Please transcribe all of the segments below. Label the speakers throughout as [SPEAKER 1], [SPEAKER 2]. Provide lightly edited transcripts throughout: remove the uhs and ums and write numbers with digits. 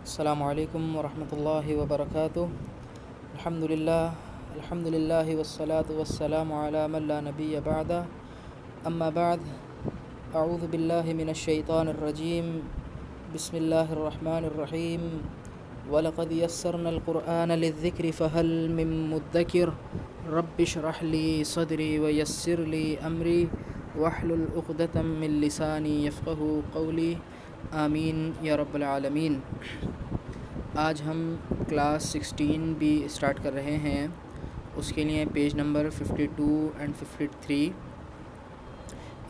[SPEAKER 1] السلام علیکم ورحمۃ اللہ وبرکاتہ۔ الحمد للہ والصلاة والسلام علی من لا نبی بعدہ، اما بعد، اعوذ باللہ من الشیطان الرجیم، بسم اللہ الرحمن الرحیم۔ وَلَقَدْ يَسَّرْنَا الْقُرْآنَ لِلذِّكْرِ فَهَلْ مِن مُّدَّكِرٍ رَبِّ اشْرَحْ لِي صَدْرِي وَيَسِّرْ لِي أَمْرِي وَاحْلُلْ عُقْدَةً مِّن لِّسَانِي يَفْقَهُوا قَوْلِي، آمین یا رب العالمین۔ آج ہم کلاس 16 بھی اسٹارٹ کر رہے ہیں، اس کے لیے پیج نمبر 52 اینڈ 53۔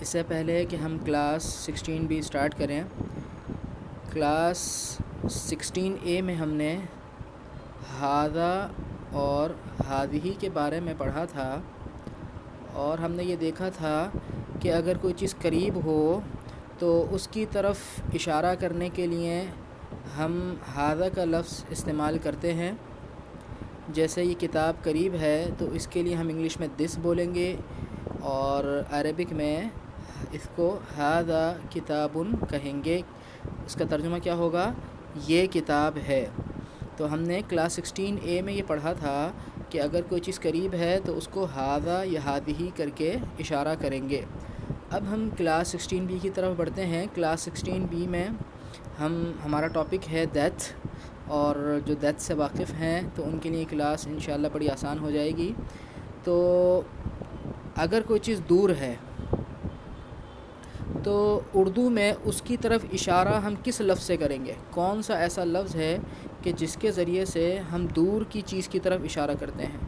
[SPEAKER 1] اس سے پہلے کہ ہم کلاس 16 بھی اسٹارٹ کریں، کلاس 16A میں ہم نے ہذا اور ہذہ کے بارے میں پڑھا تھا، اور ہم نے یہ دیکھا تھا کہ اگر کوئی چیز قریب ہو تو اس کی طرف اشارہ کرنے کے لیے ہم ہذا کا لفظ استعمال کرتے ہیں۔ جیسے یہ کتاب قریب ہے تو اس کے لیے ہم انگلش میں دس بولیں گے، اور عربک میں اس کو ھذا کتاب کہیں گے۔ اس کا ترجمہ کیا ہوگا؟ یہ کتاب ہے۔ تو ہم نے کلاس 16A میں یہ پڑھا تھا کہ اگر کوئی چیز قریب ہے تو اس کو ھذا یا ھذہ کر کے اشارہ کریں گے۔ اب ہم کلاس 16B کی طرف بڑھتے ہیں۔ کلاس 16B میں ہمارا ٹاپک ہے دیتھ، اور جو دیتھ سے واقف ہیں تو ان کے لیے کلاس انشاءاللہ بڑی آسان ہو جائے گی۔ تو اگر کوئی چیز دور ہے تو اردو میں اس کی طرف اشارہ ہم کس لفظ سے کریں گے؟ کون سا ایسا لفظ ہے کہ جس کے ذریعے سے ہم دور کی چیز کی طرف اشارہ کرتے ہیں؟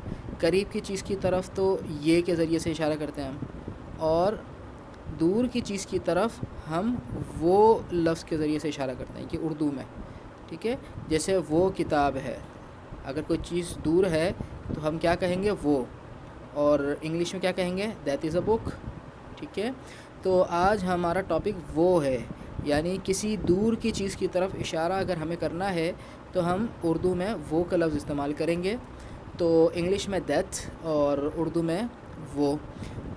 [SPEAKER 1] قریب کی چیز کی طرف تو یہ کے ذریعے سے اشارہ کرتے ہیں ہم، اور دور کی چیز کی طرف ہم وہ لفظ کے ذریعے سے اشارہ کرتے ہیں کہ اردو میں، ٹھیک ہے؟ جیسے وہ کتاب ہے، اگر کوئی چیز دور ہے تو ہم کیا کہیں گے؟ وہ، اور انگلش میں کیا کہیں گے؟ دیٹ از اے بک، ٹھیک ہے؟ تو آج ہمارا ٹاپک وہ ہے، یعنی کسی دور کی چیز کی طرف اشارہ اگر ہمیں کرنا ہے تو ہم اردو میں وہ کا لفظ استعمال کریں گے۔ تو انگلش میں دیٹ اور اردو میں وہ۔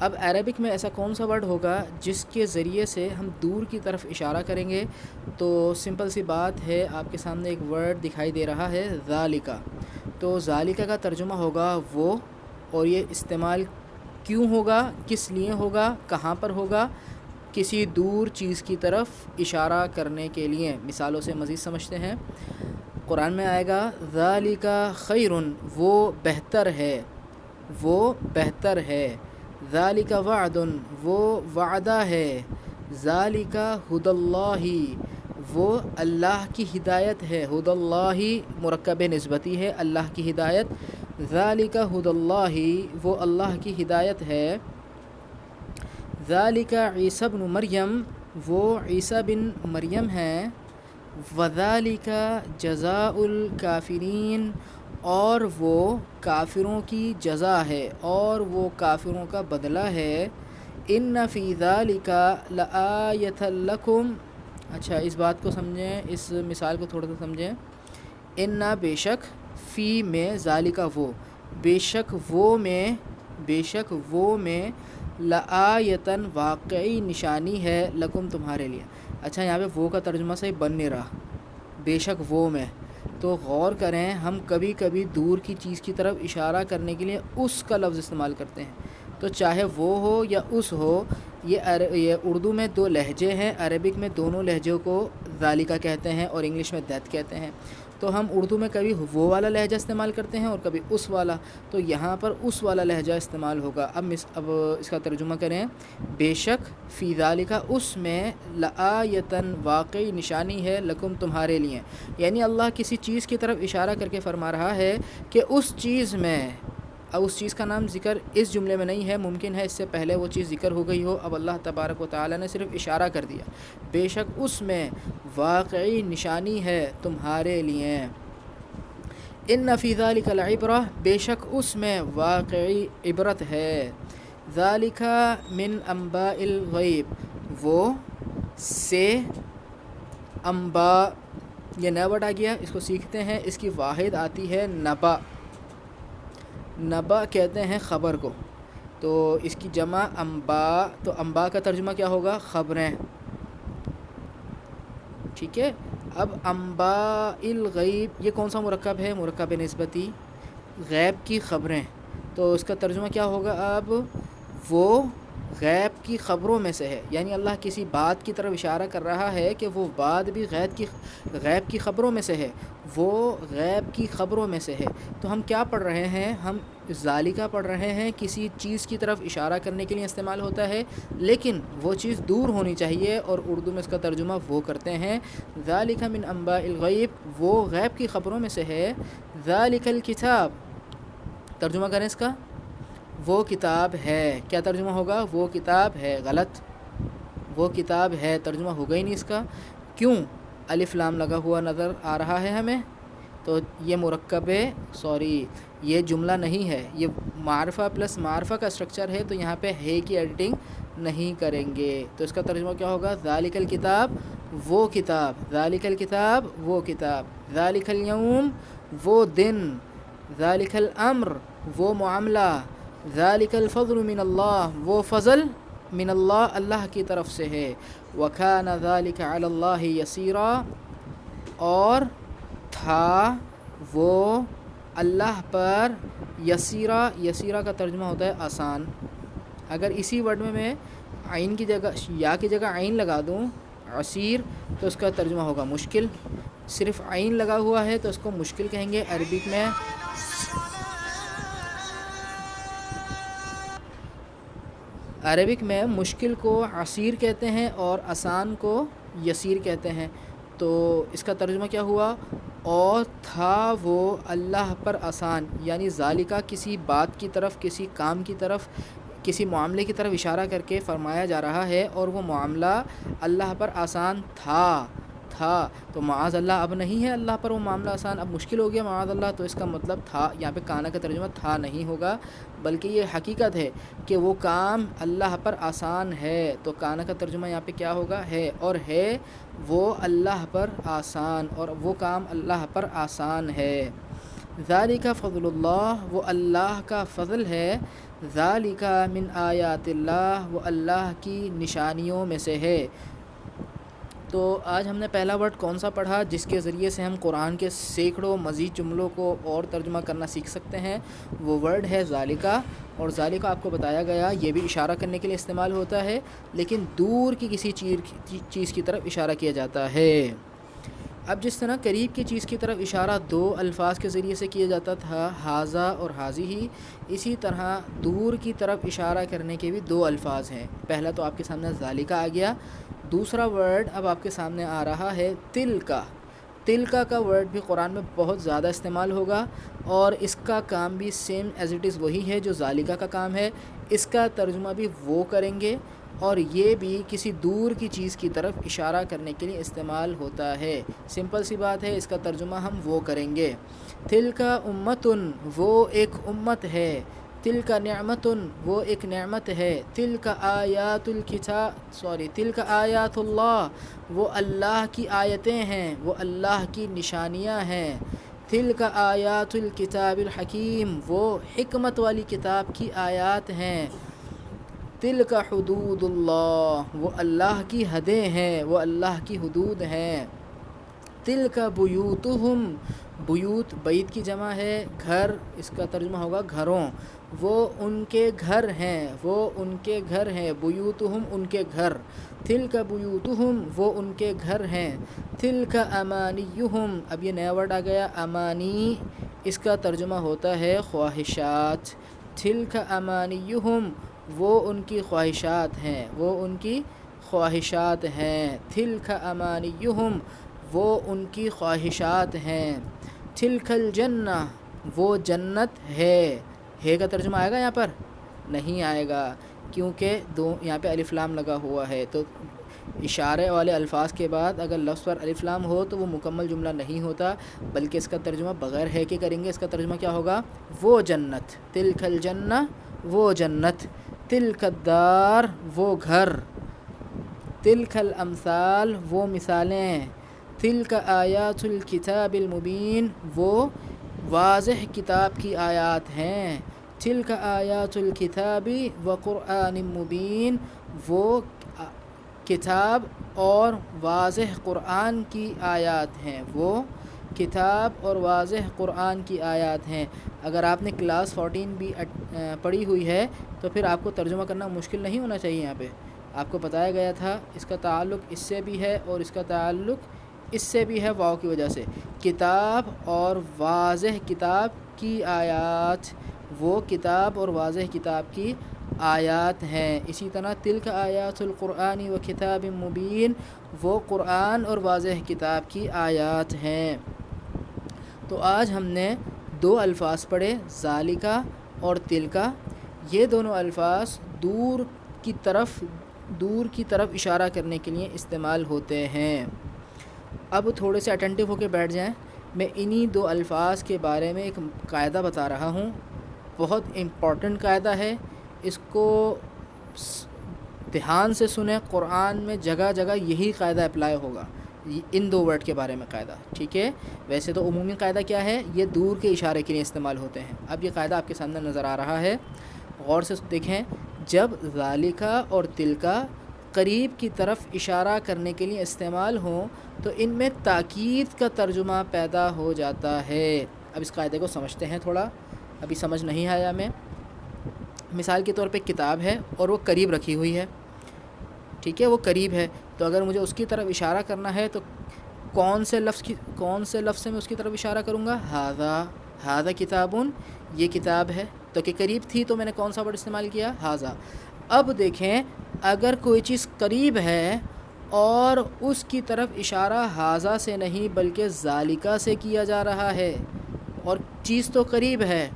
[SPEAKER 1] اب عربک میں ایسا کون سا ورڈ ہوگا جس کے ذریعے سے ہم دور کی طرف اشارہ کریں گے؟ تو سمپل سی بات ہے، آپ کے سامنے ایک ورڈ دکھائی دے رہا ہے ذالکا۔ تو ذالکا کا ترجمہ ہوگا وہ، اور یہ استعمال کیوں ہوگا، کس لیے ہوگا، کہاں پر ہوگا؟ کسی دور چیز کی طرف اشارہ کرنے کے لیے۔ مثالوں سے مزید سمجھتے ہیں۔ قرآن میں آئے گا ذالکا خیرٌ، وہ بہتر ہے، وہ بہتر ہے۔ ذالک وعد، وہ وعدہ ہے۔ ذالک ھدی اللہ، وہ اللہ کی ہدایت ہے۔ ھدی اللہ مرکب نسبتی ہے، اللہ کی ہدایت۔ ذالک ھدی اللہ، وہ اللہ کی ہدایت ہے۔ ذالک عیسی بن مریم، وہ عیسی بن مریم ہیں۔ وذالک جزاء الکافرین، اور وہ کافروں کی جزا ہے، اور وہ کافروں کا بدلہ ہے۔ ان فی ذالک لآیۃ لکم، اچھا اس بات کو سمجھیں، اس مثال کو تھوڑا سا سمجھیں۔ ان بے شک، فی میں، ذالک وہ، بے شک وہ میں، بے شک وہ میں، لآیۃ واقعی نشانی ہے، لکم تمہارے لیے۔ اچھا یہاں پہ وہ کا ترجمہ صحیح بن نہیں رہا، بے شک وہ میں۔ تو غور کریں، ہم کبھی کبھی دور کی چیز کی طرف اشارہ کرنے کے لیے اس کا لفظ استعمال کرتے ہیں۔ تو چاہے وہ ہو یا اس ہو، یہ اردو میں دو لہجے ہیں، عربک میں دونوں لہجوں کو ذالکہ کہتے ہیں اور انگلش میں دیت کہتے ہیں۔ تو ہم اردو میں کبھی وہ والا لہجہ استعمال کرتے ہیں اور کبھی اس والا، تو یہاں پر اس والا لہجہ استعمال ہوگا۔ اب اس کا ترجمہ کریں، بے شک، فی ذالکہ اس میں، لآیۃ واقعی نشانی ہے، لکم تمہارے لیے۔ یعنی اللہ کسی چیز کی طرف اشارہ کر کے فرما رہا ہے کہ اس چیز میں، اب اس چیز کا نام ذکر اس جملے میں نہیں ہے، ممکن ہے اس سے پہلے وہ چیز ذکر ہو گئی ہو، اب اللہ تبارک و تعالیٰ نے صرف اشارہ کر دیا، بے شک اس میں واقعی نشانی ہے تمہارے لیے۔ ان فی ذالک لعبرہ، بے شک اس میں واقعی عبرت ہے۔ ذالک من انباء الغیب، وہ سے انباء، یہ نیا ورڈ آ گیا، اس کو سیکھتے ہیں۔ اس کی واحد آتی ہے نبا، نبا کہتے ہیں خبر کو، تو اس کی جمع انباء، تو انباء کا ترجمہ کیا ہوگا؟ خبریں، ٹھیک ہے؟ اب انباء الغیب یہ کون سا مرکب ہے؟ مرکب نسبتی، غیب کی خبریں، تو اس کا ترجمہ کیا ہوگا؟ اب وہ غیب کی خبروں میں سے ہے، یعنی اللہ کسی بات کی طرف اشارہ کر رہا ہے کہ وہ بات بھی غیب کی خبروں میں سے ہے، وہ غیب کی خبروں میں سے ہے۔ تو ہم کیا پڑھ رہے ہیں؟ ہم ذالکہ پڑھ رہے ہیں، کسی چیز کی طرف اشارہ کرنے کے لیے استعمال ہوتا ہے، لیکن وہ چیز دور ہونی چاہیے، اور اردو میں اس کا ترجمہ وہ کرتے ہیں ذالکہ من انباء الغیب، وہ غیب کی خبروں میں سے ہے۔ ذالک الکتاب، ترجمہ کریں اس کا، وہ کتاب ہے۔ کیا ترجمہ ہوگا؟ وہ کتاب ہے۔ غلط، وہ کتاب ہے ترجمہ ہوگا ہی نہیں اس کا۔ کیوں؟ الف لام لگا ہوا نظر آ رہا ہے ہمیں، تو یہ مرکب یہ جملہ نہیں ہے، یہ معرفہ پلس معرفہ کا اسٹرکچر ہے، تو یہاں پہ ہے کی ایڈیٹنگ نہیں کریں گے، تو اس کا ترجمہ کیا ہوگا؟ ذالک الکتاب، وہ کتاب، ذالک الکتاب، وہ کتاب، ذالک الیوم، وہ دن، ذالک الامر، وہ معاملہ، ذالک الفضل من اللہ، وہ فضل من اللہ، اللہ کی طرف سے ہے۔ وکان ذالک علی اللہ یسیرا، اور تھا وہ اللہ پر یسیرا، یسیرا کا ترجمہ ہوتا ہے آسان۔ اگر اسی ورڈ میں عین کی جگہ یا کی جگہ عین لگا دوں، عسیر، تو اس کا ترجمہ ہوگا مشکل۔ صرف عین لگا ہوا ہے تو اس کو مشکل کہیں گے۔ عربک میں مشکل کو عسیر کہتے ہیں اور آسان کو یسیر کہتے ہیں۔ تو اس کا ترجمہ کیا ہوا؟ اور تھا وہ اللہ پر آسان، یعنی ذالکہ کسی بات کی طرف، کسی کام کی طرف، کسی معاملے کی طرف اشارہ کر کے فرمایا جا رہا ہے، اور وہ معاملہ اللہ پر آسان تھا۔ تو معاذ اللہ اب نہیں ہے اللہ پر وہ معاملہ آسان، اب مشکل ہو گیا معاذ اللہ، تو اس کا مطلب تھا، یہاں پہ کانا کا ترجمہ تھا نہیں ہوگا، بلکہ یہ حقیقت ہے کہ وہ کام اللہ پر آسان ہے، تو کانا کا ترجمہ یہاں پہ کیا ہوگا؟ ہے، اور ہے وہ اللہ پر آسان، اور وہ کام اللہ پر آسان ہے۔ ذالک فضل اللہ، وہ اللہ کا فضل ہے۔ ذالک من آیات اللہ، وہ اللہ کی نشانیوں میں سے ہے۔ تو آج ہم نے پہلا ورڈ کون سا پڑھا جس کے ذریعے سے ہم قرآن کے سینکڑوں مزید جملوں کو اور ترجمہ کرنا سیکھ سکتے ہیں؟ وہ ورڈ ہے ذالکہ، اور ذالکہ آپ کو بتایا گیا یہ بھی اشارہ کرنے کے لیے استعمال ہوتا ہے، لیکن دور کی کسی چیز کی طرف اشارہ کیا جاتا ہے۔ اب جس طرح قریب کی چیز کی طرف اشارہ دو الفاظ کے ذریعے سے کیا جاتا تھا، ھذا اور ھذہ، اسی طرح دور کی طرف اشارہ کرنے کے بھی دو الفاظ ہیں۔ پہلا تو آپ کے سامنے ذالکہ آ گیا، دوسرا ورڈ اب آپ کے سامنے آ رہا ہے تلکا۔ تلکا کا ورڈ بھی قرآن میں بہت زیادہ استعمال ہوگا، اور اس کا کام بھی سیم ایز اٹ از وہی ہے جو ذالکہ کا کام ہے، اس کا ترجمہ بھی وہ کریں گے، اور یہ بھی کسی دور کی چیز کی طرف اشارہ کرنے کے لیے استعمال ہوتا ہے۔ سمپل سی بات ہے، اس کا ترجمہ ہم وہ کریں گے۔ تلکا امتن، وہ ایک امت ہے۔ تلکا نعمتن، وہ ایک نعمت ہے۔ تلکا آیات تلکا آیات اللہ، وہ اللہ کی آیتیں ہیں، وہ اللہ کی نشانیاں ہیں۔ تلکا آیات الکتاب الحکیم، وہ حکمت والی کتاب کی آیات ہیں۔ تلکا حدود اللہ، وہ اللہ کی حدیں ہیں، وہ اللہ کی حدود ہیں۔ تلکا بیوتہم، بیوت بیت کی جمع ہے، گھر، اس کا ترجمہ ہوگا گھروں، وہ ان کے گھر ہیں، وہ ان کے گھر ہیں، بیوتہم ان کے گھر۔ تلکا بیوتہم، وہ ان کے گھر ہیں۔ تلکا امانیہم، اب یہ نیا ورڈ آ گیا امانی، اس کا ترجمہ ہوتا ہے خواہشات۔ تلکا امانیہم، وہ ان کی خواہشات ہیں، وہ ان کی خواہشات ہیں۔ تلکا امانیہم، وہ ان کی خواہشات ہیں۔ تلک الجنہ، وہ جنت ہے کا ترجمہ آئے گا یہاں پر؟ نہیں آئے گا، کیونکہ یہاں پہ الف لام لگا ہوا ہے، تو اشارے والے الفاظ کے بعد اگر لفظ پر الف لام ہو تو وہ مکمل جملہ نہیں ہوتا، بلکہ اس کا ترجمہ بغیر ہے کہ کریں گے۔ اس کا ترجمہ کیا ہوگا؟ وہ جنت۔ تلک الجنہ، وہ جنت۔ تلک الدار، وہ گھر۔ تلک الامثال، وہ مثالیں۔ تلک آیات الکتاب المبین، وہ واضح کتاب کی آیات ہیں۔ تلک آیات الکتاب و قرآن مبین، وہ کتاب اور واضح قرآن کی آیات ہیں، وہ کتاب اور واضح قرآن کی آیات ہیں۔ اگر آپ نے کلاس 14 بھی پڑھی ہوئی ہے تو پھر آپ کو ترجمہ کرنا مشکل نہیں ہونا چاہیے۔ یہاں پہ آپ کو بتایا گیا تھا اس کا تعلق اس سے بھی ہے اور اس کا تعلق اس سے بھی ہے، واو کی وجہ سے۔ کتاب اور واضح کتاب کی آیات، وہ کتاب اور واضح کتاب کی آیات ہیں۔ اسی طرح تلک آیات القرآن و کتاب مبین، وہ قرآن اور واضح کتاب کی آیات ہیں۔ تو آج ہم نے دو الفاظ پڑھے، ذالکا اور تلکا۔ یہ دونوں الفاظ دور کی طرف اشارہ کرنے کے لیے استعمال ہوتے ہیں۔ اب تھوڑے سے اٹینٹو ہو کے بیٹھ جائیں، میں انہی دو الفاظ کے بارے میں ایک قاعدہ بتا رہا ہوں، بہت امپورٹنٹ قاعدہ ہے، اس کو دھیان سے سنیں۔ قرآن میں جگہ جگہ یہی قاعدہ اپلائی ہوگا، ان دو ورڈ کے بارے میں قاعدہ، ٹھیک ہے؟ ویسے تو عمومی قاعدہ کیا ہے، یہ دور کے اشارے کے لیے استعمال ہوتے ہیں۔ اب یہ قاعدہ آپ کے سامنے نظر آ رہا ہے، غور سے دیکھیں۔ جب ذالکا اور تلکا قریب کی طرف اشارہ کرنے کے لیے استعمال ہوں تو ان میں تاکید کا ترجمہ پیدا ہو جاتا ہے۔ اب اس قاعدے کو سمجھتے ہیں تھوڑا، ابھی سمجھ نہیں آیا میں۔ مثال کے طور پہ کتاب ہے اور وہ قریب رکھی ہوئی ہے، ٹھیک ہے؟ وہ قریب ہے، تو اگر مجھے اس کی طرف اشارہ کرنا ہے تو کون سے لفظ سے میں اس کی طرف اشارہ کروں گا؟ ھذا کتابن، یہ کتاب ہے، تو کہ قریب تھی تو میں نے کون سا ورڈ استعمال کیا؟ ھذا۔ اب دیکھیں، اگر کوئی چیز قریب ہے اور اس کی طرف اشارہ ھذا سے نہیں بلکہ ذالکا سے کیا جا رہا ہے، اور چیز تو قریب ہے،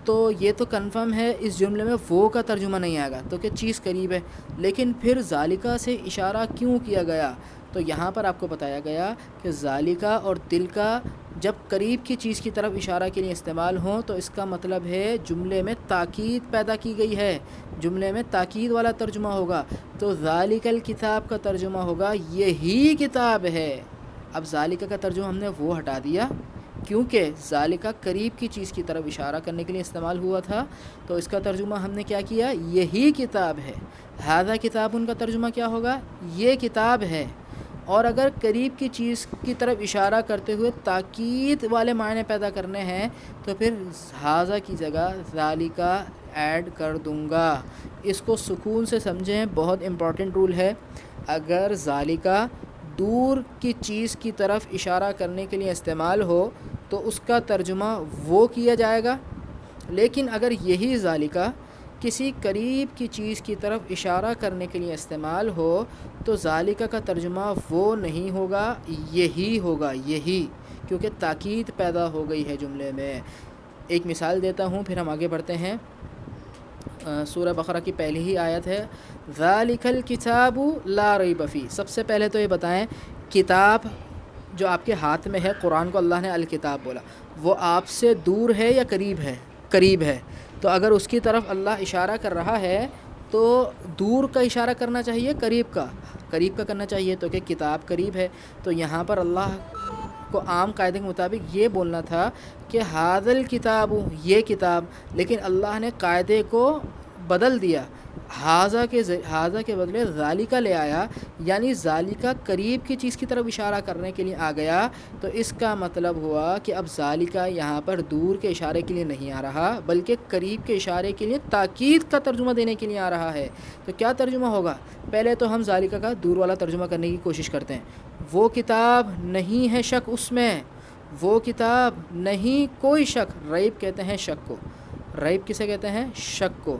[SPEAKER 1] تو یہ تو کنفرم ہے اس جملے میں وہ کا ترجمہ نہیں آئے گا، تو کہ چیز قریب ہے، لیکن پھر ذالکا سے اشارہ کیوں کیا گیا؟ تو یہاں پر آپ کو بتایا گیا کہ ذالکا اور تلکا جب قریب کی چیز کی طرف اشارہ کے لیے استعمال ہوں تو اس کا مطلب ہے جملے میں تاکید پیدا کی گئی ہے، جملے میں تاکید والا ترجمہ ہوگا۔ تو ذالک الکتاب کا ترجمہ ہوگا یہی کتاب ہے۔ اب ذالکا کا ترجمہ ہم نے وہ ہٹا دیا کیونکہ ذالکا قریب کی چیز کی طرف اشارہ کرنے کے لیے استعمال ہوا تھا، تو اس کا ترجمہ ہم نے کیا کیا؟ یہی کتاب ہے۔ ھذا کتاب ان کا ترجمہ کیا ہوگا؟ یہ کتاب ہے۔ اور اگر قریب کی چیز کی طرف اشارہ کرتے ہوئے تاکید والے معنی پیدا کرنے ہیں تو پھر ھذا کی جگہ ذالکا ایڈ کر دوں گا۔ اس کو سکون سے سمجھیں، بہت امپورٹنٹ رول ہے۔ اگر ذالکا دور کی چیز کی طرف اشارہ کرنے کے لیے استعمال ہو تو اس کا ترجمہ وہ کیا جائے گا، لیکن اگر یہی ذالکا کسی قریب کی چیز کی طرف اشارہ کرنے کے لیے استعمال ہو تو ذالکا کا ترجمہ وہ نہیں ہوگا، یہی ہوگا، یہی، کیونکہ تاکید پیدا ہو گئی ہے جملے میں۔ ایک مثال دیتا ہوں پھر ہم آگے بڑھتے ہیں۔ سورہ بقرہ کی پہلی ہی آیت ہے، ذالک الکتاب لا ریب فیہ۔ سب سے پہلے تو یہ بتائیں، کتاب جو آپ کے ہاتھ میں ہے، قرآن کو اللہ نے الکتاب بولا، وہ آپ سے دور ہے یا قریب ہے؟ قریب ہے۔ تو اگر اس کی طرف اللہ اشارہ کر رہا ہے تو دور کا اشارہ کرنا چاہیے، قریب کا کرنا چاہیے، تو کہ کتاب قریب ہے۔ تو یہاں پر اللہ کو عام قاعدے کے مطابق یہ بولنا تھا کہ ھذا الکتاب، یہ کتاب، لیکن اللہ نے قاعدے کو بدل دیا، ھذا کے بدلے ذالکا لے آیا، یعنی ذالکا قریب کی چیز کی طرف اشارہ کرنے کے لیے آ گیا، تو اس کا مطلب ہوا کہ اب ذالکا یہاں پر دور کے اشارے کے لیے نہیں آ رہا بلکہ قریب کے اشارے کے لیے تاکید کا ترجمہ دینے کے لیے آ رہا ہے۔ تو کیا ترجمہ ہوگا؟ پہلے تو ہم ذالکا کا دور والا ترجمہ کرنے کی کوشش کرتے ہیں، وہ کتاب نہیں ہے شک اس میں، وہ کتاب نہیں کوئی شک، ریب کہتے ہیں شک کو، ریب کسے کہتے ہیں؟ شک کو۔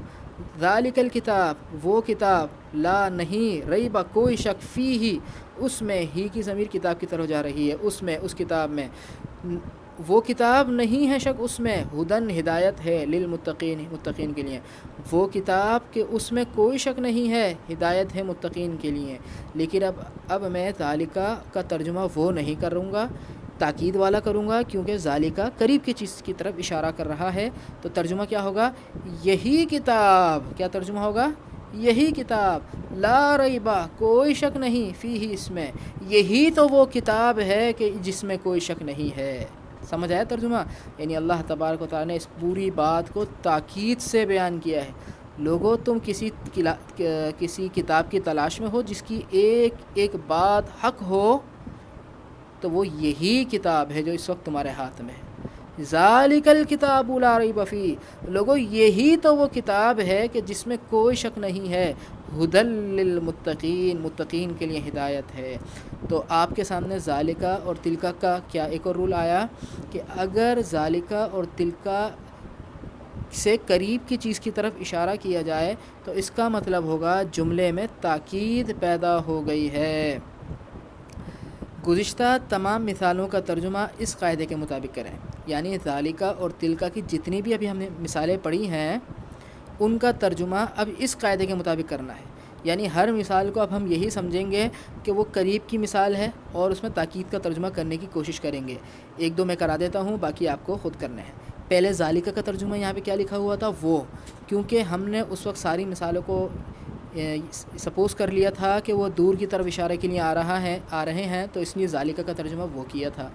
[SPEAKER 1] ذالک الکتاب، وہ کتاب، لا نہیں، ریب کوئی شک، فیہ، اس میں، ہی کی ضمیر کتاب کی طرف جا رہی ہے، اس میں، اس کتاب میں، وہ کتاب نہیں ہے شک اس میں، ہدن ہدایت ہے، للمتقین، متقین کے لیے، وہ کتاب کہ اس میں کوئی شک نہیں ہے، ہدایت ہے متقین کے لیے۔ لیکن اب میں ذالکا کا ترجمہ وہ نہیں کروں گا، تاکید والا کروں گا، کیونکہ ذالکا قریب کی چیز کی طرف اشارہ کر رہا ہے، تو ترجمہ کیا ہوگا؟ یہی کتاب۔ کیا ترجمہ ہوگا؟ یہی کتاب، لا ریبہ، کوئی شک نہیں، فیہ، اس میں، یہی تو وہ کتاب ہے کہ جس میں کوئی شک نہیں ہے۔ سمجھ آیا ترجمہ؟ یعنی اللہ تبارک و تعالیٰ نے اس پوری بات کو تاکید سے بیان کیا ہے، لوگوں تم کسی کتاب کی تلاش میں ہو جس کی ایک ایک بات حق ہو، تو وہ یہی کتاب ہے جو اس وقت تمہارے ہاتھ میں ہے۔ ذالک الکتاب لا ریب فیہ، لوگوں یہی تو وہ کتاب ہے کہ جس میں کوئی شک نہیں ہے، ھدی للمتقین، متقین کے لیے ہدایت ہے۔ تو آپ کے سامنے ذالکہ اور تلکہ کا کیا ایک اور رول آیا کہ اگر ذالکہ اور تلکہ سے قریب کی چیز کی طرف اشارہ کیا جائے تو اس کا مطلب ہوگا جملے میں تاکید پیدا ہو گئی ہے۔ گزشتہ تمام مثالوں کا ترجمہ اس قاعدے کے مطابق کریں، یعنی ذالکہ اور تلکہ کی جتنی بھی ابھی ہم نے مثالیں پڑھی ہیں ان کا ترجمہ اب اس قاعدے کے مطابق کرنا ہے، یعنی ہر مثال کو اب ہم یہی سمجھیں گے کہ وہ قریب کی مثال ہے اور اس میں تاکید کا ترجمہ کرنے کی کوشش کریں گے۔ ایک دو میں کرا دیتا ہوں، باقی آپ کو خود کرنے ہیں۔ پہلے ذالکہ کا ترجمہ یہاں پہ کیا لکھا ہوا تھا، وہ، کیونکہ ہم نے اس وقت ساری مثالوں کو سپوز کر لیا تھا کہ وہ دور کی طرف اشارے کے لیے آ رہے ہیں، تو اس لیے ذالکہ کا ترجمہ وہ کیا تھا۔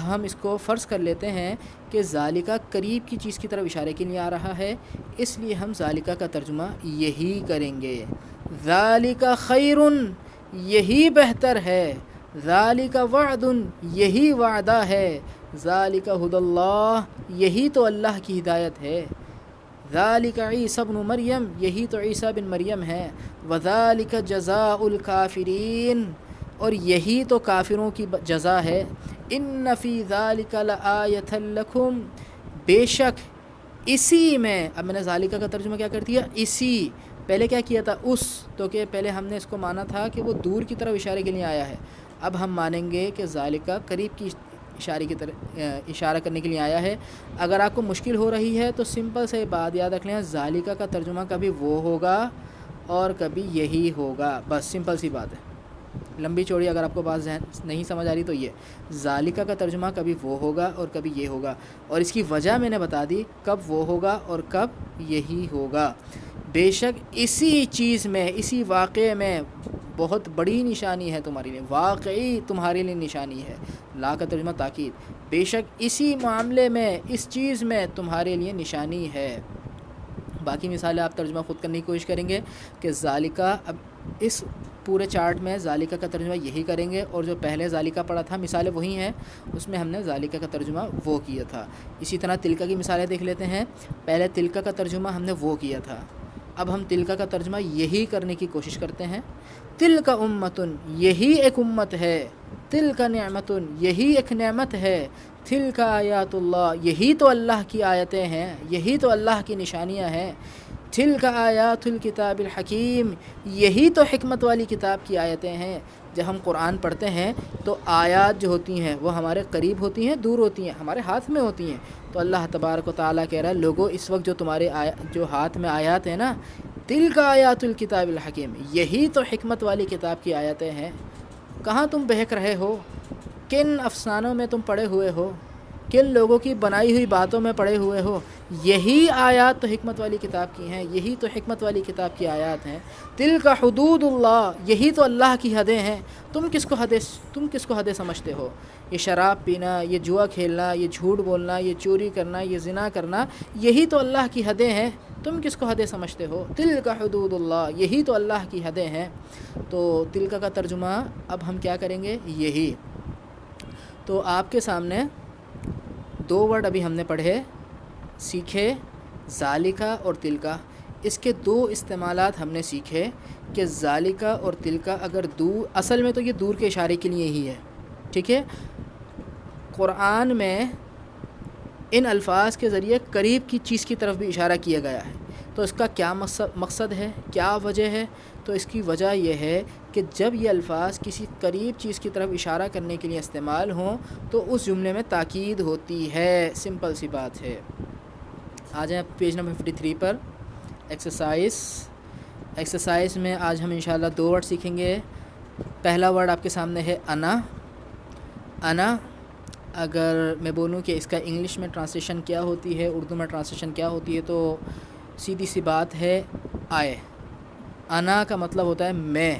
[SPEAKER 1] ہم اس کو فرض کر لیتے ہیں کہ ذالکہ قریب کی چیز کی طرف اشارے کے لیے آ رہا ہے، اس لیے ہم ذالکہ کا ترجمہ یہی کریں گے۔ ذالکہ خیر، یہی بہتر ہے۔ ذالکہ وعد، یہی وعدہ ہے۔ ذالکہ ھدی اللہ، یہی تو اللہ کی ہدایت ہے۔ ذالکہ عیسی ابن مریم، یہی تو عیسیٰ بن مریم ہے۔ وذالکہ جزاء الکافرین، اور یہی تو کافروں کی جزا ہے۔ ان فی ذالک لآیۃ لکم، بے شک اسی میں، اب میں نے ذالکہ کا ترجمہ کیا کر دیا، اسی، پہلے کیا کیا تھا، اس، تو کہ پہلے ہم نے اس کو مانا تھا کہ وہ دور کی طرف اشارے کے لیے آیا ہے، اب ہم مانیں گے کہ ذالکہ قریب کی اشارہ کرنے کے لیے آیا ہے۔ اگر آپ کو مشکل ہو رہی ہے تو سمپل سے بات یاد رکھ لیں، ذالکہ کا ترجمہ کبھی وہ ہوگا اور کبھی یہی ہوگا، بس سمپل سی بات ہے۔ لمبی چوڑی اگر آپ کو بات ذہن نہیں سمجھ آ رہی تو یہ ذالکہ کا ترجمہ کبھی وہ ہوگا اور کبھی یہ ہوگا، اور اس کی وجہ میں نے بتا دی کب وہ ہوگا اور کب یہی ہوگا۔ بے شک اسی چیز میں، اسی واقعے میں بہت بڑی نشانی ہے تمہارے لیے، واقعی تمہارے لیے نشانی ہے۔ لا کا ترجمہ تاکید، بے شک اسی معاملے میں، اس چیز میں تمہارے لیے نشانی ہے۔ باقی مثالیں آپ ترجمہ خود کرنے کی کوشش کریں گے کہ ذالکہ، اب اس پورے چارٹ میں ذالکہ کا ترجمہ یہی کریں گے، اور جو پہلے ذالکہ پڑھا تھا مثالیں وہی ہیں، اس میں ہم نے ذالکہ کا ترجمہ وہ کیا تھا۔ اسی طرح تلکہ کی مثالیں دیکھ لیتے ہیں، پہلے تلکہ کا ترجمہ ہم نے وہ کیا تھا، اب ہم تلکہ کا ترجمہ یہی کرنے کی کوشش کرتے ہیں۔ تلک امتن، یہی ایک امت ہے۔ تلک نعمتن، یہی ایک نعمت ہے۔ تلک آیات اللہ، یہی تو اللہ کی آیتیں ہیں، یہی تو اللہ کی نشانیاں ہیں۔ تلک آیات الکتاب الحکیم، یہی تو حکمت والی کتاب کی آیتیں ہیں۔ جب ہم قرآن پڑھتے ہیں تو آیات جو ہوتی ہیں وہ ہمارے قریب ہوتی ہیں، دور ہوتی ہیں، ہمارے ہاتھ میں ہوتی ہیں۔ تو اللہ تبارک و تعالیٰ کہہ رہا ہے، لوگوں اس وقت جو تمہارے جو ہاتھ میں آیات ہیں نا، تلک آیات الکتاب الحکیم، یہی تو حکمت والی کتاب کی آیتیں ہیں۔ کہاں تم بہک رہے ہو؟ کن افسانوں میں تم پڑے ہوئے ہو؟ کن لوگوں کی بنائی ہوئی باتوں میں پڑے ہوئے ہو؟ یہی آیات تو حکمت والی کتاب کی ہیں، یہی تو حکمت والی کتاب کی آیات ہیں۔ تلک حدود اللہ، یہی تو اللہ کی حدیں ہیں۔ تم کس کو حدیں سمجھتے ہو؟ یہ شراب پینا، یہ جوا کھیلنا، یہ جھوٹ بولنا، یہ چوری کرنا، یہ زنا کرنا، یہی تو اللہ کی حدیں ہیں۔ تم کس کو حدیں سمجھتے ہو؟ تلک حدود اللہ، یہی تو اللہ کی حدیں ہیں۔ تو تلک کا ترجمہ اب ہم کیا کریں گے؟ یہی۔ تو آپ کے سامنے دو ورڈ ابھی ہم نے پڑھے، سیکھے، ذالکہ اور تلکہ۔ اس کے دو استعمالات ہم نے سیکھے کہ ذالکہ اور تلکہ اگر دور، اصل میں تو یہ دور کے اشارے کے لیے ہی ہے، ٹھیک ہے؟ قرآن میں ان الفاظ کے ذریعے قریب کی چیز کی طرف بھی اشارہ کیا گیا ہے۔ تو اس کا کیا مقصد ہے، کیا وجہ ہے؟ تو اس کی وجہ یہ ہے کہ جب یہ الفاظ کسی قریب چیز کی طرف اشارہ کرنے کے لیے استعمال ہوں تو اس جملے میں تاکید ہوتی ہے، سمپل سی بات ہے۔ آ جائیں پیج نمبر 53 پر، ایکسرسائز میں آج ہم انشاءاللہ دو ورڈ سیکھیں گے۔ پہلا ورڈ آپ کے سامنے ہے انا۔ انا، اگر میں بولوں کہ اس کا انگلش میں ٹرانسلیشن کیا ہوتی ہے، اردو میں ٹرانسلیشن کیا ہوتی ہے، تو سیدھی سی بات ہے آئے۔ انا کا مطلب ہوتا ہے میں۔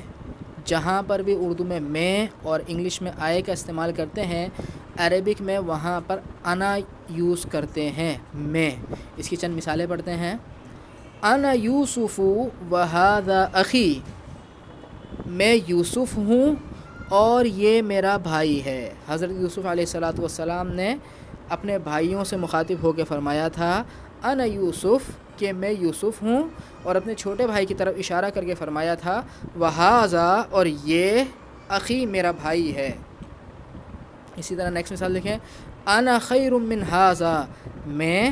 [SPEAKER 1] جہاں پر بھی اردو میں میں اور انگلش میں آئے کا استعمال کرتے ہیں، عربک میں وہاں پر انا یوز کرتے ہیں، میں۔ اس کی چند مثالیں پڑھتے ہیں۔ انا یوسف و ھذا اخی، میں یوسف ہوں اور یہ میرا بھائی ہے۔ حضرت یوسف علیہ الصلاۃ والسلام نے اپنے بھائیوں سے مخاطب ہو کے فرمایا تھا انا یوسف، کہ میں یوسف ہوں، اور اپنے چھوٹے بھائی کی طرف اشارہ کر کے فرمایا تھا وھذا، اور یہ اخی میرا بھائی ہے۔ اسی طرح نیکسٹ مثال دیکھیں، انا خیر من ھذا، میں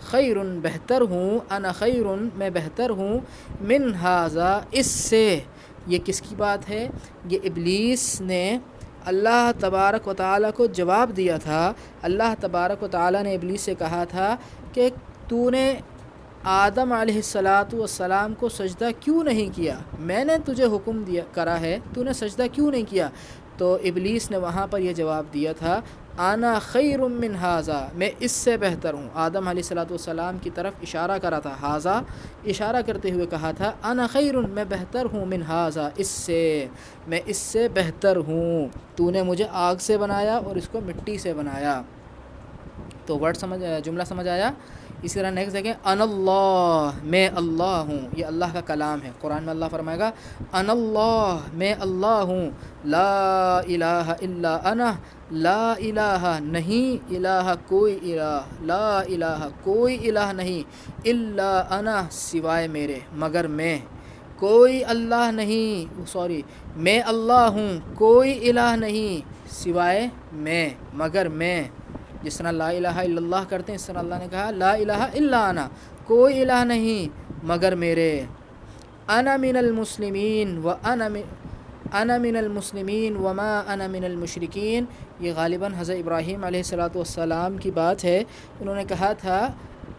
[SPEAKER 1] خیر بہتر ہوں، انا خیر میں بہتر ہوں، من ھذا اس سے۔ یہ کس کی بات ہے؟ یہ ابلیس نے اللہ تبارک و تعالیٰ کو جواب دیا تھا۔ اللہ تبارک و تعالیٰ نے ابلیس سے کہا تھا کہ تو نے آدم علیہ السلام کو سجدہ کیوں نہیں کیا؟ میں نے تجھے حکم دیا کرا ہے، تو نے سجدہ کیوں نہیں کیا؟ تو ابلیس نے وہاں پر یہ جواب دیا تھا انا خیر من ھذا، میں اس سے بہتر ہوں۔ آدم علیہ السلام کی طرف اشارہ کرا تھا، ھذا اشارہ کرتے ہوئے کہا تھا انا خیر، میں بہتر ہوں، من ھذا اس سے، میں اس سے بہتر ہوں۔ تو نے مجھے آگ سے بنایا اور اس کو مٹی سے بنایا۔ تو جملہ سمجھ آیا؟ اسی طرح نیکسٹ دیکھیں، انا اللہ، میں اللہ ہوں، یہ اللہ کا کلام ہے۔ قرآن میں اللہ فرمائے گا انا اللہ، میں اللہ ہوں، لا الہ الا انا، لا الہ نہیں، الہ کوئی الہ، لا الہ کوئی الہ نہیں، الا انا سوائے میرے، مگر میں، کوئی اللہ نہیں، میں اللہ ہوں، کوئی الہ نہیں سوائے میں، مگر میں۔ جس طرح لا الہ الا اللہ کرتے ہیں، اس طرح اللہ نے کہا لا الہ الا انا، کوئی الہ نہیں مگر میرے۔ انا من المسلمین انا من المسلمین وما انا من المشرکین، یہ غالباً حضرت ابراہیم علیہ السلام کی بات ہے۔ انہوں نے کہا تھا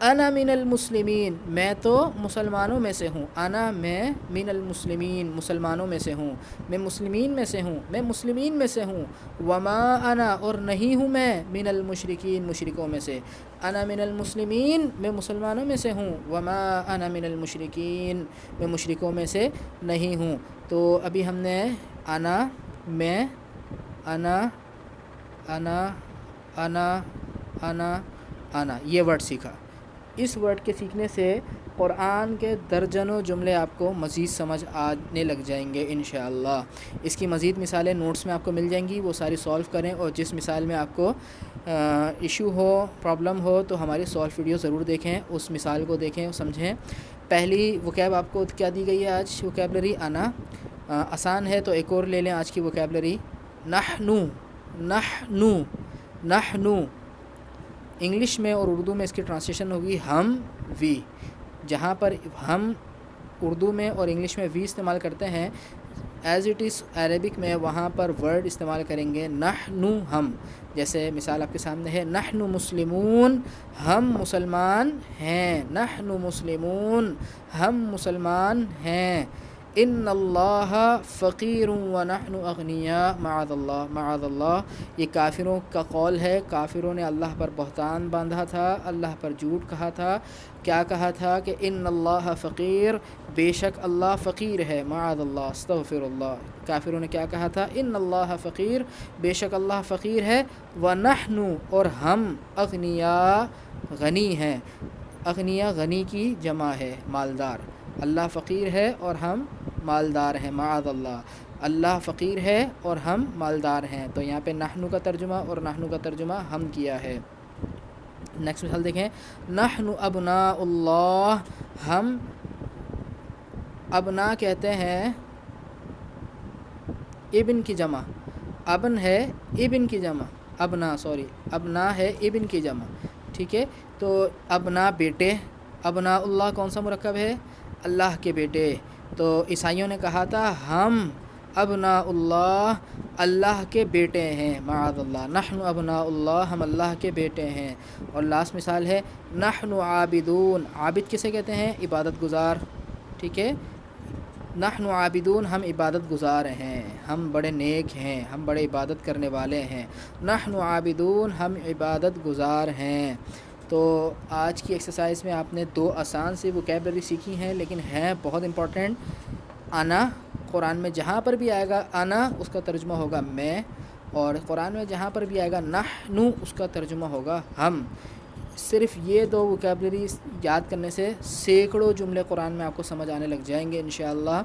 [SPEAKER 1] انا من المسلمین، میں تو مسلمانوں میں سے ہوں، انا میں من المسلمین مسلمانوں میں سے ہوں، میں مسلمین میں سے ہوں، میں مسلمین میں سے ہوں، وما انا اور نہیں ہوں میں من المشرکین مشرکوں میں سے، انا من المسلمین میں مسلمانوں میں سے ہوں، وما انا من المشرکین میں مشرکوں میں سے نہیں ہوں۔ تو ابھی ہم نے انا، میں، انا انا انا انا انا یہ ورڈ سیکھا۔ اس ورڈ کے سیکھنے سے قرآن کے درجنوں جملے آپ کو مزید سمجھ آنے لگ جائیں گے انشاءاللہ۔ اس کی مزید مثالیں نوٹس میں آپ کو مل جائیں گی، وہ ساری سولو کریں، اور جس مثال میں آپ کو ایشو ہو، پرابلم ہو، تو ہماری سولو ویڈیو ضرور دیکھیں، اس مثال کو دیکھیں، سمجھیں۔ پہلی وکیب آپ کو کیا دی گئی ہے آج؟ وکیبلری انا، آسان ہے تو ایک اور لے لیں آج کی وکیبلری، نحنو، نحنو، نحنو، انگلش میں اور اردو میں اس کی ٹرانسلیشن ہوگی ہم، وی۔ جہاں پر ہم اردو میں اور انگلش میں وی استعمال کرتے ہیں، ایز اٹ از عربک میں وہاں پر ورڈ استعمال کریں گے نحنو، ہم۔ جیسے مثال آپ کے سامنے ہے نحنو مسلمون، ہم مسلمان ہیں، نحنو مسلمون، ہم مسلمان ہیں۔ ان اللہ فقیر ونحن اغنیاء، معاذ اللہ، معاذ اللہ، یہ کافروں کا قول ہے۔ کافروں نے اللہ پر بہتان باندھا تھا، اللہ پر جھوٹ کہا تھا۔ کیا کہا تھا کہ ان اللہ فقیر، بے شک اللہ فقیر ہے، معاذ اللہ، استغفر اللہ۔ کافروں نے کیا کہا تھا؟ ان اللہ فقیر، بے شک اللہ فقیر ہے، ونحن اور ہم، اغنیاء غنی ہیں۔ اغنیاء غنی کی جمع ہے، مالدار۔ اللہ فقیر ہے اور ہم مالدار ہیں، معاذ اللہ، اللہ فقیر ہے اور ہم مالدار ہیں۔ تو یہاں پہ نحنو کا ترجمہ اور نحنو کا ترجمہ ہم کیا ہے۔ نیکسٹ مثال دیکھیں، نحن ابناء اللہ، ہم ابنا کہتے ہیں ابن کی جمع، ابن ہے ابن کی جمع، ابنا ہے ابن کی جمع، ٹھیک ہے۔ تو ابنا بیٹے، ابناء اللہ کون سا مرکب ہے؟ اللہ کے بیٹے۔ تو عیسائیوں نے کہا تھا ہم ابناء اللہ، اللہ کے بیٹے ہیں، معاذ اللہ، نحن ابناء اللہ، ہم اللہ کے بیٹے ہیں۔ اور لاسٹ مثال ہے نحن عابدون، عابد کسے کہتے ہیں؟ عبادت گزار، ٹھیک ہے۔ نحن عابدون، ہم عبادت گزار ہیں، ہم بڑے نیک ہیں، ہم بڑے عبادت کرنے والے ہیں، نحن عابدون، ہم عبادت گزار ہیں۔ تو آج کی ایکسرسائز میں آپ نے 2 آسان سی وکیبلری سیکھی ہیں، لیکن ہیں بہت امپورٹنٹ۔ انا، قرآن میں جہاں پر بھی آئے گا انا، اس کا ترجمہ ہوگا میں، اور قرآن میں جہاں پر بھی آئے گا نحنو، اس کا ترجمہ ہوگا ہم۔ صرف یہ 2 وکیبلری یاد کرنے سے سینکڑوں جملے قرآن میں آپ کو سمجھ آنے لگ جائیں گے انشاءاللہ۔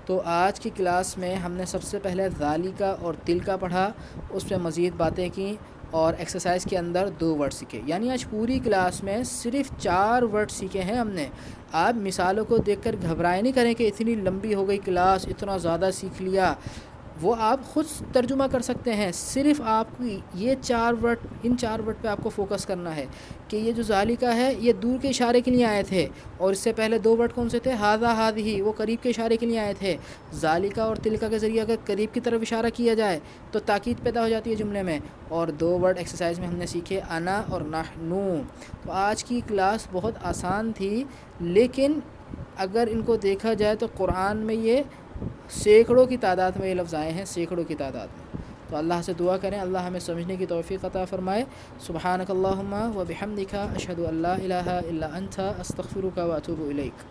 [SPEAKER 1] تو آج کی کلاس میں ہم نے سب سے پہلے ذالکا اور تلکا پڑھا، اس پہ مزید باتیں کی اور ایکسرسائز کے اندر 2 ورڈ سیکھے، یعنی آج پوری کلاس میں صرف 4 ورڈ سیکھے ہیں ہم نے۔ آپ مثالوں کو دیکھ کر گھبرائے نہیں کریں کہ اتنی لمبی ہو گئی کلاس، اتنا زیادہ سیکھ لیا، وہ آپ خود ترجمہ کر سکتے ہیں۔ صرف آپ کو یہ 4 ورڈ، ان 4 ورڈ پہ آپ کو فوکس کرنا ہے کہ یہ جو ذالکا ہے یہ دور کے اشارے کے لیے آئے تھے، اور اس سے پہلے 2 ورڈ کون سے تھے؟ ھذا ھذہ، وہ قریب کے اشارے کے لیے آئے تھے۔ ذالکا اور تلکا کے ذریعے اگر قریب کی طرف اشارہ کیا جائے تو تاکید پیدا ہو جاتی ہے جملے میں۔ اور 2 ورڈ ایکسرسائز میں ہم نے سیکھے انا اور نحنو۔ تو آج کی کلاس بہت آسان تھی، لیکن اگر ان کو دیکھا جائے تو قرآن میں یہ سینکڑوں کی تعداد میں یہ لفظ آئے ہیں، سینکڑوں کی تعداد میں۔ تو اللہ سے دعا کریں اللہ ہمیں سمجھنے کی توفیق عطا فرمائے۔ سبحانک اللہم و بحمدک، اشہد ان لا الہ الا انت، استغفرک و اتوب الیک۔